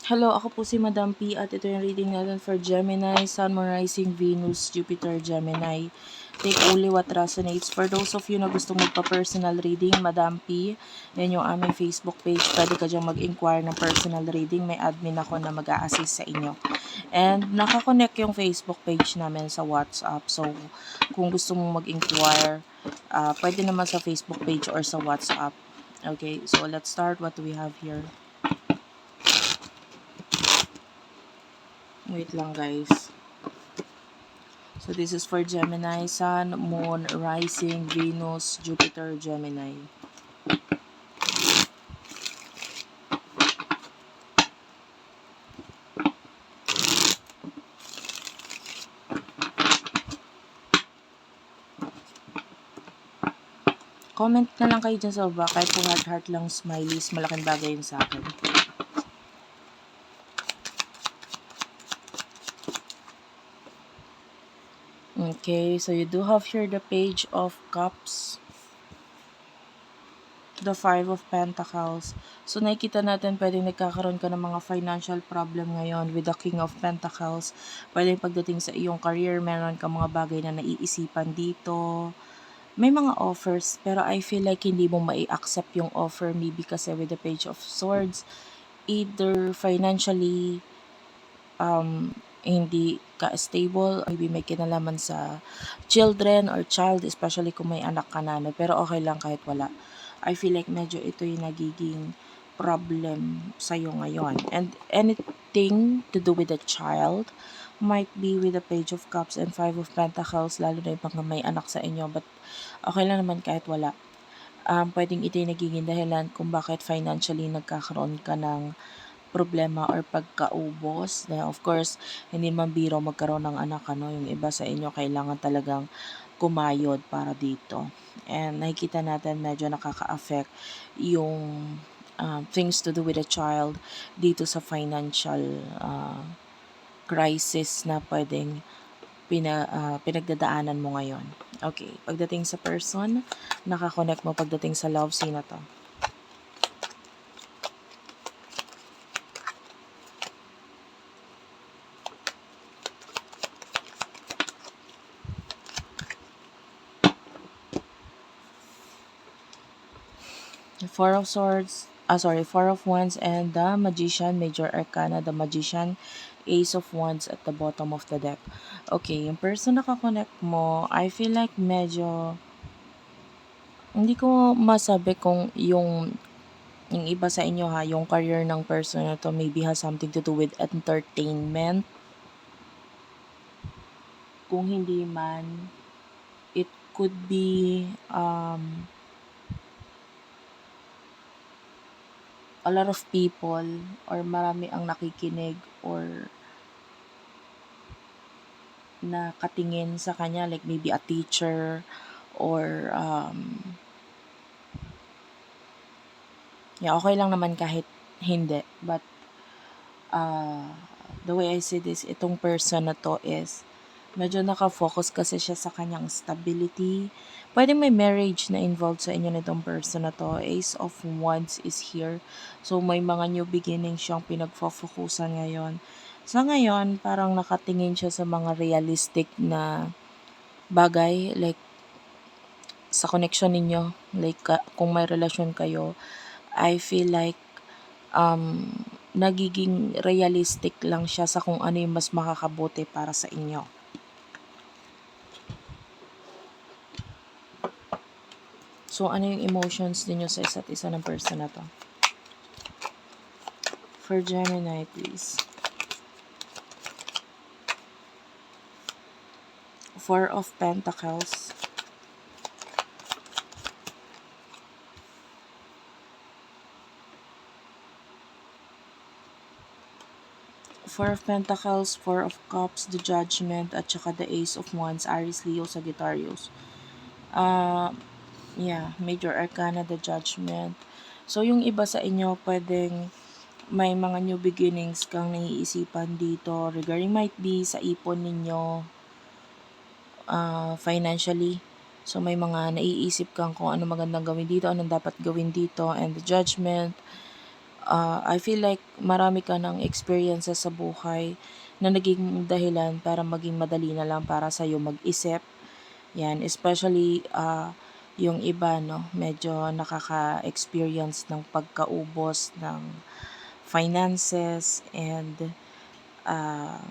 Hello, ako po si Madam P at ito yung reading natin for Gemini, Sun, Moon, Rising, Venus, Jupiter, Gemini. Take only what resonates. For those of you na gustong magpa-personal reading, Madam P, yan yung aming Facebook page. Pwede ka dyan mag-inquire ng personal reading. May admin ako na mag-a-assist sa inyo. And nakakonect yung Facebook page namin sa WhatsApp. So, kung gusto mong mag-inquire, pwede naman sa Facebook page or sa WhatsApp. Okay, so let's start. What do we have here? Wait lang guys. So this is for Gemini, Sun, Moon, Rising, Venus, Jupiter, Gemini. Comment na lang kayo dyan sa baba. Kahit po heart lang, smileys, malaking bagay yun sa akin. Okay, so you do have here the Page of Cups, the Five of Pentacles. So nakikita natin pwedeng nagkakaroon ka ng mga financial problem ngayon with the King of Pentacles. Pwedeng pagdating sa iyong career, meron ka mga bagay na naiisipan dito. May mga offers, pero I feel like hindi mo mai-accept yung offer, maybe kasi with the Page of Swords, either financially, hindi ka stable, maybe may kinalaman sa children or child, especially kung may anak ka na, pero okay lang kahit wala. I feel like medyo ito yung nagiging problem sa'yo ngayon. And anything to do with a child, might be with the Page of Cups and Five of Pentacles, lalo na yung pag may anak sa inyo, but okay lang naman kahit wala. Pwedeng ito yung nagiging dahilan kung bakit financially nagkakaroon ka ng problema or pagkaubos. Na of course, hindi man biro magkaroon ng anak, ano, yung iba sa inyo kailangan talagang kumayod para dito. And nakikita natin medyo nakaka-affect yung things to do with a child dito sa financial crisis na pwedeng pinagdadaanan mo ngayon. Okay, pagdating sa person, nakakonect mo pagdating sa love, sino to? Four of Swords, Four of Wands and the Magician, Major Arcana, the Magician, Ace of Wands at the bottom of the deck. Okay, yung person na kakonect mo, I feel like medyo, hindi ko masabi kung yung iba sa inyo ha, yung career ng person na to maybe has something to do with entertainment. Kung hindi man, it could be a lot of people or marami ang nakikinig or nakatingin sa kanya, like maybe a teacher or okay lang naman kahit hindi, but the way I see this, itong person na to is medyo nakafocus kasi siya sa kanyang stability. Pwede may marriage na involved sa inyo nitong person na to. Ace of Wands is here. So, may mga new beginning siyang pinagfo-focusan ngayon. Sa ngayon, parang nakatingin siya sa mga realistic na bagay. Like, sa connection ninyo. Like, kung may relasyon kayo, I feel like nagiging realistic lang siya sa kung ano yung mas makakabuti para sa inyo. So, ano yung emotions ninyo sa isa't isa ng person na to? For Gemini, please. Four of Pentacles. Four of Pentacles, Four of Cups, the Judgment, at saka the Ace of Wands, Aries, Leo, Sagittarius. Major Arcana, the Judgment. So, yung iba sa inyo, pwedeng may mga new beginnings kang naiisipan dito regarding might be sa ipon ninyo financially. So, may mga naiisip kang kung ano magandang gawin dito, anong dapat gawin dito, and the Judgment. I feel like marami ka ng experiences sa buhay na naging dahilan para maging madali na lang para sa'yo mag-isip. Yan, especially yung iba, no, medyo nakaka-experience ng pagkaubos ng finances and uh,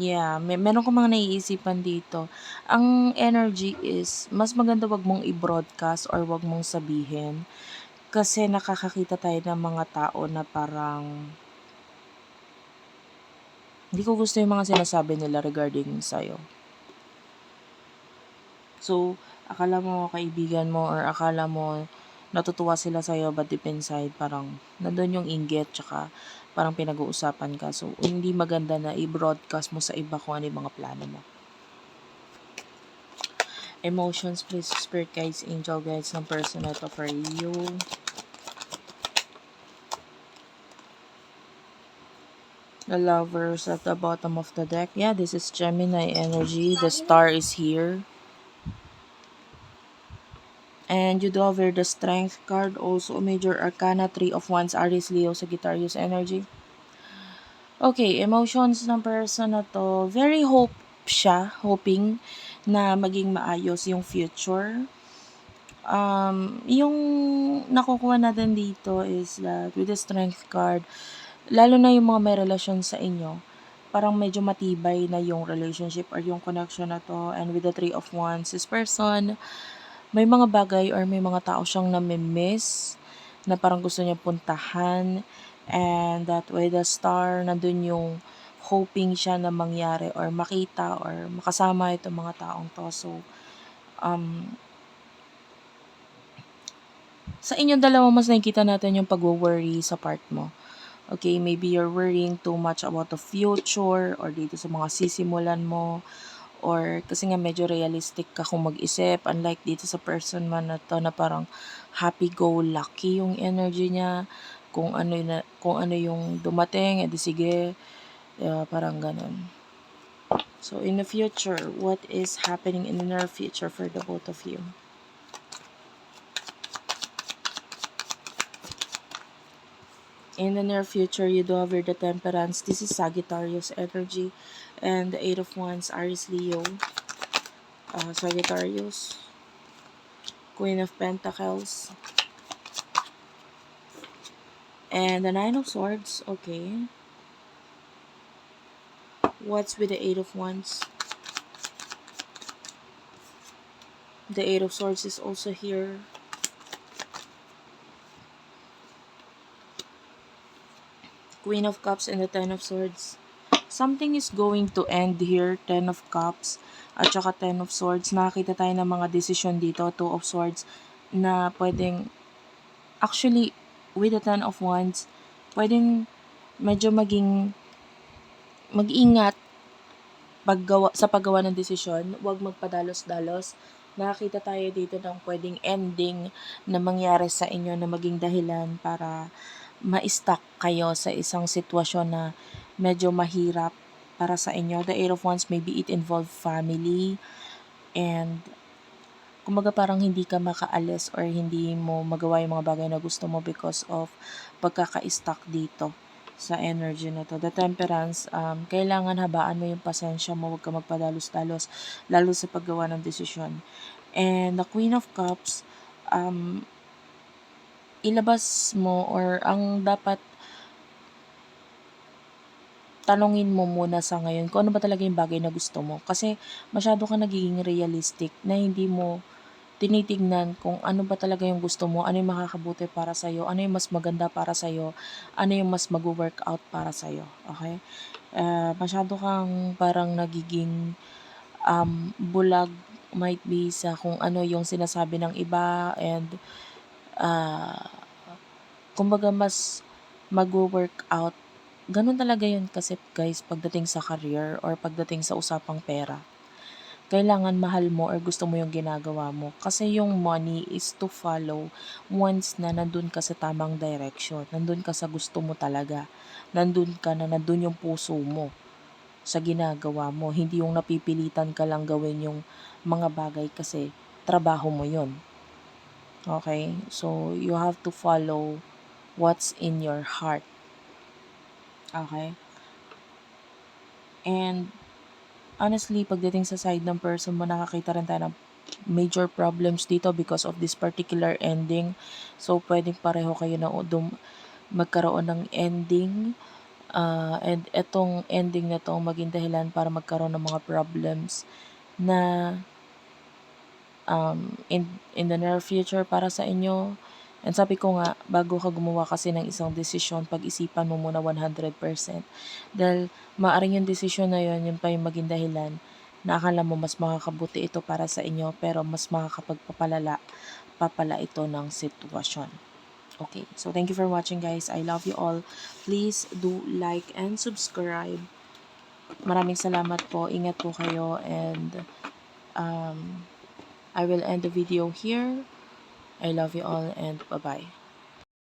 yeah, meron ko mga naiisipan dito. Ang energy is, mas maganda wag mong i-broadcast or wag mong sabihin. Kasi nakakakita tayo ng mga tao na parang hindi ko gusto yung mga sinasabi nila regarding sa'yo. So, akala mo kaibigan mo or akala mo natutuwa sila sa'yo but deep inside parang nandun yung inggit tsaka parang pinag-uusapan ka. So, hindi maganda na i-broadcast mo sa iba kung ano yung mga plano mo. Emotions, please, spirit guides, angel guides ng person na ito for you. The lovers at the bottom of the deck. Yeah, this is Gemini energy. The star is here. And you do over the strength card. Also, major arcana, 3 of Wands, Aries, Leo, Sagittarius energy. Okay, emotions ng person na to. Very hoping na maging maayos yung future. Yung nakukuha natin dito is that with the strength card, lalo na yung mga may relasyon sa inyo, parang medyo matibay na yung relationship or yung connection na to. And with the 3 of Wands, this person, may mga bagay or may mga tao siyang nami-miss na parang gusto niya puntahan. And that way, the star, nandun yung hoping siya na mangyari or makita or makasama itong mga taong to. So, um, sa inyong dalawa, mas nakikita natin yung pag-worry sa part mo. Okay, maybe you're worrying too much about the future or dito sa mga sisimulan mo. Or kasi nga medyo realistic ka kung mag-isip. Unlike dito sa person man na to na parang happy-go-lucky yung energy niya. Kung ano yung dumating, edi sige. Parang ganun. So, in the future, what is happening in the near future for the both of you? In the near future, you do have the Temperance. This is Sagittarius energy. And the 8 of Wands, Aries, Leo, Sagittarius. Queen of Pentacles. And the 9 of Swords. Okay. What's with the 8 of Wands? The 8 of Swords is also here. Queen of Cups and the 10 of Swords. Something is going to end here. 10 of Cups at saka 10 of Swords. Nakakita tayo ng mga decision dito. 2 of Swords na pwedeng, actually, with the 10 of Wands, pwedeng medyo mag-ingat sa paggawa ng desisyon. Huwag magpadalos-dalos. Nakakita tayo dito ng pwedeng ending na mangyari sa inyo na maging dahilan para ma-stuck kayo sa isang sitwasyon na medyo mahirap para sa inyo. The 8 of Wands, maybe it involve family and kumbaga parang hindi ka makaalis or hindi mo magawa yung mga bagay na gusto mo because of pagkaka-stuck dito sa energy na to. The Temperance, kailangan habaan mo yung pasensya mo, huwag ka magpadalos-dalos, lalo sa paggawa ng desisyon. And the Queen of Cups, ilabas mo or ang dapat tanungin mo muna sa ngayon kung ano ba talaga yung bagay na gusto mo. Kasi masyado ka nagiging realistic na hindi mo tinitignan kung ano ba talaga yung gusto mo, ano yung makakabuti para sa'yo, ano yung mas maganda para sa'yo, ano yung mas mag-workout para sa'yo. Okay? Masyado kang parang nagiging bulag might be sa kung ano yung sinasabi ng iba and uh, kumbaga mas mag-workout. Ganun talaga yun kasi guys pagdating sa career or pagdating sa usapang pera. Kailangan mahal mo or gusto mo yung ginagawa mo. Kasi yung money is to follow once na nandun ka sa tamang direction. Nandun ka sa gusto mo talaga. Nandun ka na nandun yung puso mo sa ginagawa mo. Hindi yung napipilitan ka lang gawin yung mga bagay kasi trabaho mo yun. Okay? So, you have to follow what's in your heart. Okay? And honestly, pagdating sa side ng person mo, nakakita rin tayo ng major problems dito because of this particular ending. So, pwedeng pareho kayo na magkaroon ng ending. And etong ending na to maging dahilan para magkaroon ng mga problems na in the near future para sa inyo. And sabi ko nga, bago ka gumawa kasi ng isang desisyon, pag-isipan mo muna 100%. Dahil maaring yung desisyon na yun pa yung maging dahilan na akala mo mas makakabuti ito para sa inyo, pero mas makakapagpapalala papala ito ng sitwasyon. Okay, so thank you for watching guys. I love you all. Please do like and subscribe. Maraming salamat po. Ingat po kayo and I will end the video here. I love you all and bye-bye.